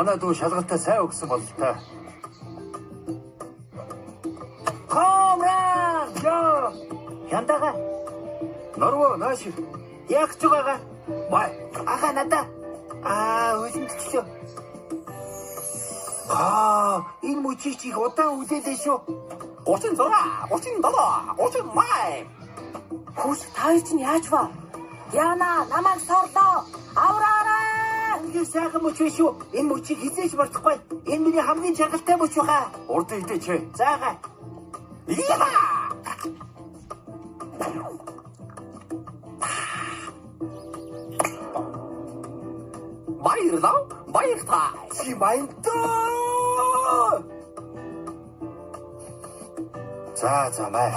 Манай дүү шалгалтаа сайн өгсөн бол та. Камраа! Яа! Яндага. Норво нааш. Яг ч байгаа. Бай. Ага надаа. Үлэмжлээ. Энэ мөчийг их удаан үлээлээ шүү. 36, 37, 38. Хүүш таар чинь яаж ба? Яна намайг сорлоо. Авраарай! Энэ сайхан мөч биш шүү. Энэ мөчийг хизээж мартахгүй. Энэ миний хамгийн чангалтай мөч байгаа. Урд идэж. Заага. Яа! Баярлалаа. Чи баяндаа. За май.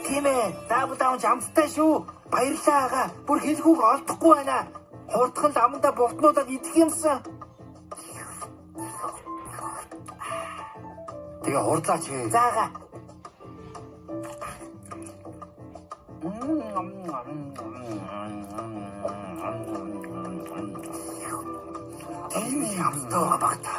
Тийм ээ. Даавдаун амттай шүү. Баярлалаа ага. Бүр хэлхүүг олдохгүй байна. Хурдхан ламанда бутнуудад идэх юмсан. Тэгээ хурдлаач. Заага. Энэ ямтаа багта.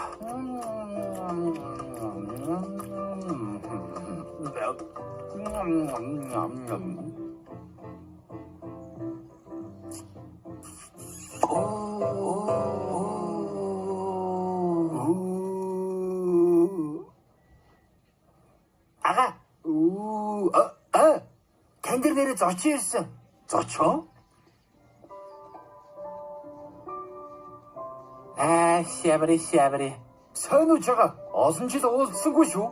Ага. Тандэр нэрээ зочин ирсэн. Зочин? Шабри. Сайн уу чага? Олон жил уулзсангүй шүү.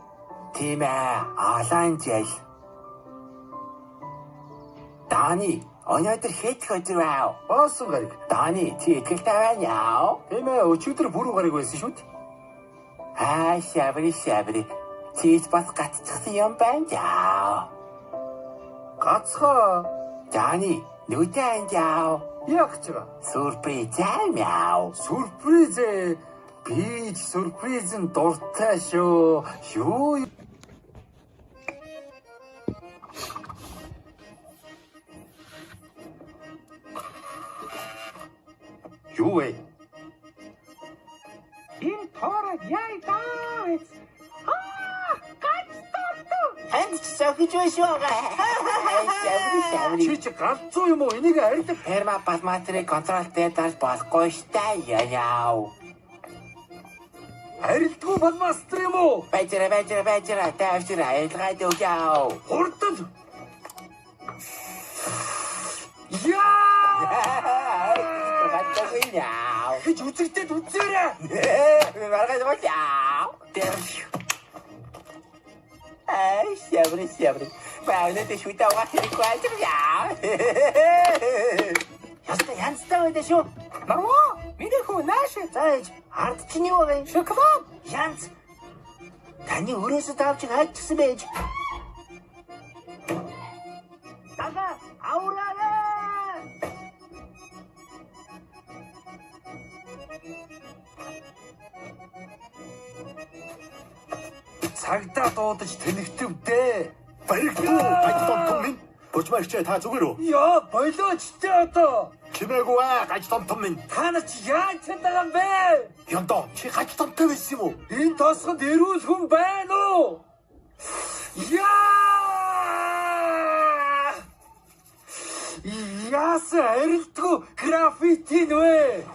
Тийм ээ. Алаан жил. Дани, өнөөдөр хэд өдөр вэ? Баасан гариг. Дани, чи итгэлтэй байна яа? Тийм ээ. Өчигдөр бүрэн гариг байсан шүү дээ. Шабри. Чиж бас гацчихсан юм байна яа. Гацхаа. Дани, нүдэн яа. Яг ч байгаа. Сюрприз яа. Сюрприз. Би сюрпризэн дуртай шүү. Юу? Юу вэ? Энэ тоорог яй даац. Энд сохиж байгаа. Чи галзуу юм уу? Энийг арилдаг. Перма палматрыг контролтэй дарж болохгүй штэ яа. Арилдгүй балмастер юм уу? Бажра тавьчра айлгаад өгөө. Хурдан. Яа! Яа. Гэж үзэгдээд үзээрэй. Маргаж яа. Шабри. Баунэ тэ шүтаага хэрэггүй яа. Яста янзтай байдаг шүү. Марво, миний хүү нааш. Зааж, ард чинь юу вэ? Шоколад. Янз. Таны өрөөсөө тавч хайчихсан байж. Тага, авраарай. Цагдаа дуудаж тэнэгтвдээ. Баригдуу гажтон том минь. Бочмаарч та зүгээр үү? Яа, болооч тэ одоо. Чимээгүй гажтон том минь. Та нар чи яаж чадсан юм бэ? Яндаа чи гажтонтой байсан юм уу? Энэ тосгонд эрүүл хүн байна уу? Яа! Яасан арилдгүй граффити нэ?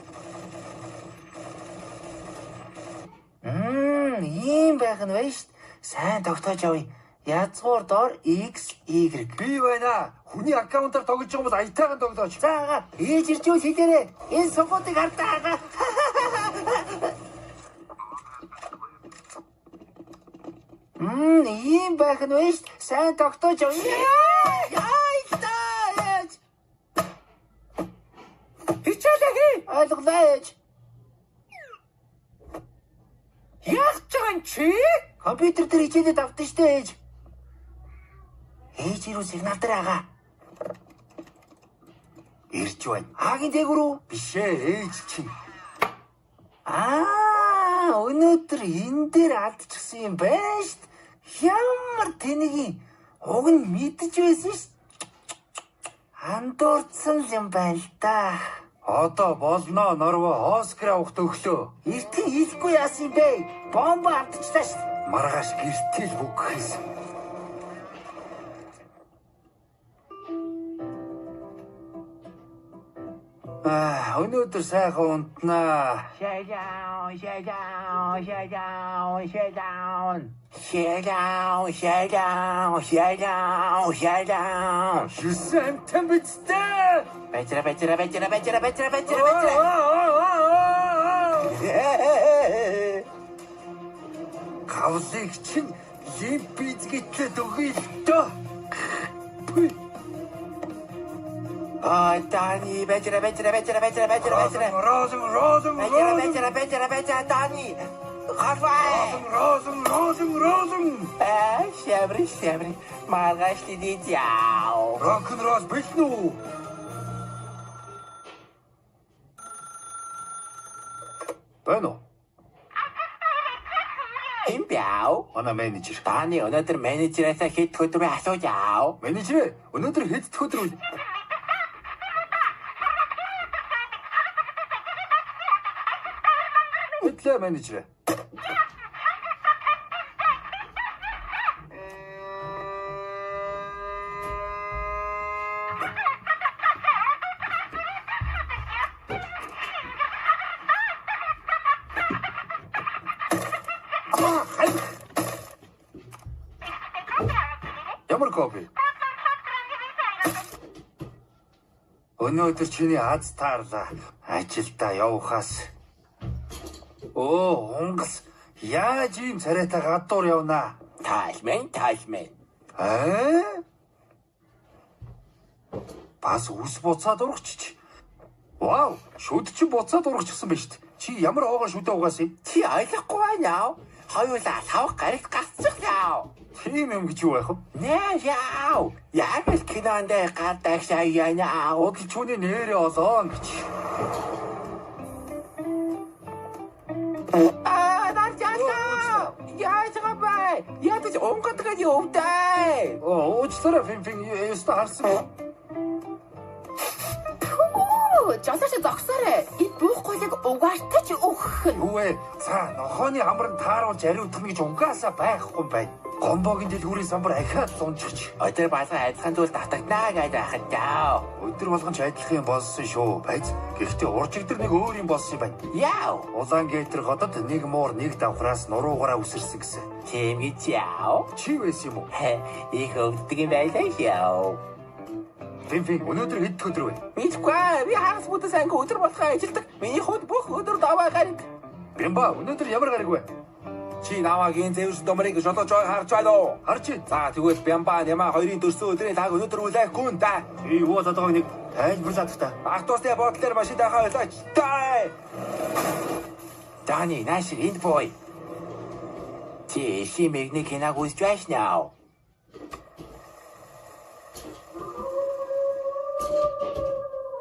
Ийм байх нь байна шүү. Сайн тогтоож авъя. Язгуур доор X, Y. Би байна. Хүний аккаунтаар тоглож байгаа бол аятайхан тоглооч. За ага. Ээж ирж юу хийдэрээ. Энэ согоодыг хардаа. Ийм байх нь байна шүү. Сайн тогтоож авъя. Яа! Хичээлээ. Ойлголоо ээж. Яах ч юм чи? Компьютер дээр хичээлээд авсан шүү дээ ээж. Ээж ирүү сигнал дээр байгаа. Ирж байна. Агийн дээгүүр үү? Биш ээ, ээж чинь. Өнөөдөр энэ дээр алдчихсан юм байна шүү дээ. Ямар тэнэгийн уг нь мэдэж байсан шүү дээ. Андуурсан юм байна л да. Одоо болно, норвоо Оскар авахт өглөө. Эртхэн хэлэхгүй яасан юм бэ? Бомб алдчихлаа шүү дээ. Маргааш гэртэл бүггээс. Өнөөдөр сайхан унтнаа. Шүсэнтэн бицтэй. Бачра. Кавсыг чинь лимпиз гэтлээ өгье л дөө. Дани, бачра. Розен. Бачра, Дани. Розен. Шабри. Маргааш дидий яа. Рок-н-ролл бэлнэ үү? Байна уу? Имбяу. Манай менежер. Дани өнөөдөр менежерээс хэд өдөр асууж яав? Менежер өнөөдөр хэд өдөр Хэтлээ менежер. Ямар кофе? Өнөөдөр чиний аз таарлаа. Ажилдаа явахаас. Онгас. Яаж ийм царайтай гадуур явнаа? Таашмэн. Бас ус буцаад урагчиж. Вау, шүд чи буцаад урагчсан байж t. Чи ямар хоогоо шүдэ угаасан юм? Чи ойлгохгүй байна. Хоёулаа савх гарагт гацчих яав. Тийм юм гэж юу байх вэ? Нэ яав. Яг л кинонд гадагшаа яана. Удал чүний нэрээ олоон гэж. Яачгаа ядаж онгодгоо явтай. Уучлаарай фин ёстой харсан. Жолооч зогсоорой. Эд буухгүй яг угаартаж өгөх нь. Үгүй. За нохооны хамрын тааруулж ариутгах гэж угаасаа байхгүй юм байна. Гомбогийн дэлгүүрийн самбар ахаад сунчирч. Өдөр болгон адилхан зүйл татагнаа гэж байхад яа. Өдөр болгон ч адилхан юм болсон шүү. Байц. Гэхдээ уржигдэр нэг өөр юм болсон юм байна. Яа. Улаан гейтер хотод нэг муур нэг давхраас нуруугаараа үсэрсэн гэсэн. Тийм гэж яа. Чи байсан юм уу? Их өвддөг юм байлаа яа. Фин өнөөдөр хэд өдөр вэ? Мэдгүй. Би хагас бүдэ сайн өдөр болохоо ажилдаг. Миний хувьд бүх өдөр даваа гараг. Бимба өнөөдөр ямар гараг вэ? Чи намаагийн зэвс домрыг шотож харж байна уу? Харж байна. За тэгвэл Бямба нямаа хоёрын төрсөн өдрийн цаг өнөөдөр үлээхгүй юм да. Юу бодоод нэг тайлбарлаад та. Автобусны бодлоор машиндаа хавлаач. Дани, наш энд бой. Чи шимэгний киног үзэж байна уу?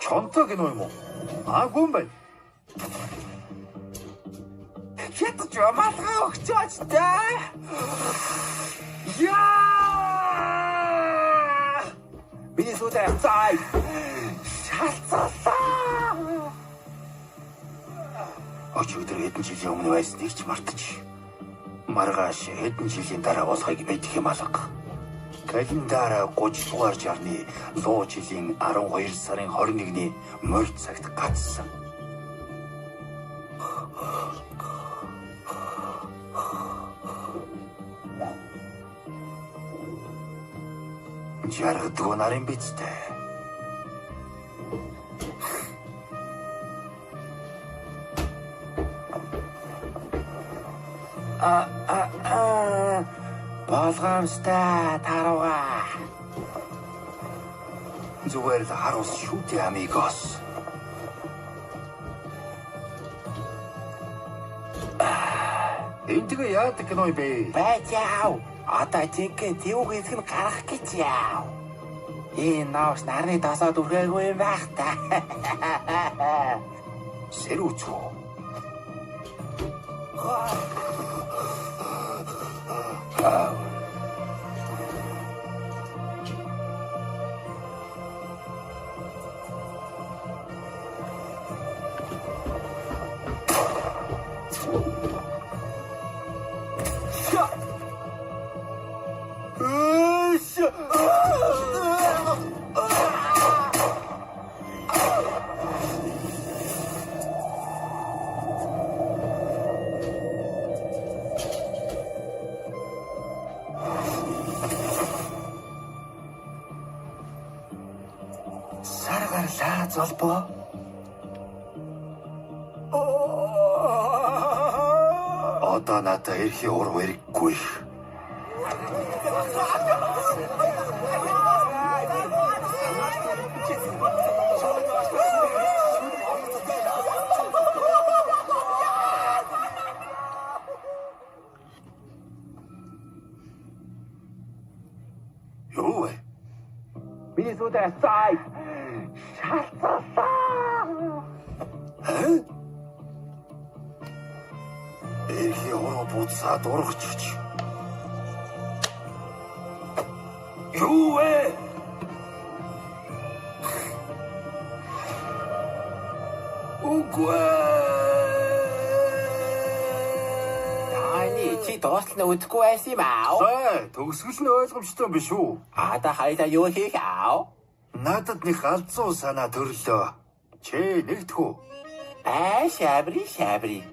Чонтой кино юм уу? Гүн байна. Хэд ч амаалгаа өгчөөч та. Яа! Миний сүдэ цай. Шалцаасаа. Өчигдөр хэдэн жилийн өмнө байсныг ч мартчих. Маргааш хэдэн жилийн дараа болохыг мэдэх юм алга. Календараа 30 дугаар жарны 100 жилийн 12 сарын 21-ний морь цагт гацсан. Жаргадгүй нарын бицтэй. Болгоомжтой таруугаа. Зүгээр л харуус шүү дээ амигос. Энтэйгээ яадаг кино бэ? Бачаав. Одоо жинхэнэ тэвүү хэсэг нь гарах гэж яав. Энэ нааш нарны тасаад үргээгүй юм байх та. Сэрүүцүү. Саргарлаа золбоо. Одоо надад эрхий уруу хэрэггүй. Юу вэ? Миний сүүтэй цай. Эрхий уруу буцаад урагчиж. Юу вэ? Үгүй. Таны чи дууслан үдэхгүй байсан юм аа. Сай, төгсгөл нь ойлгомжтой биш үү? Ада хайла юу хийх аа? Надад нэг галзуу санаа төрлөө. Чи нэгдэхүү. Шабри.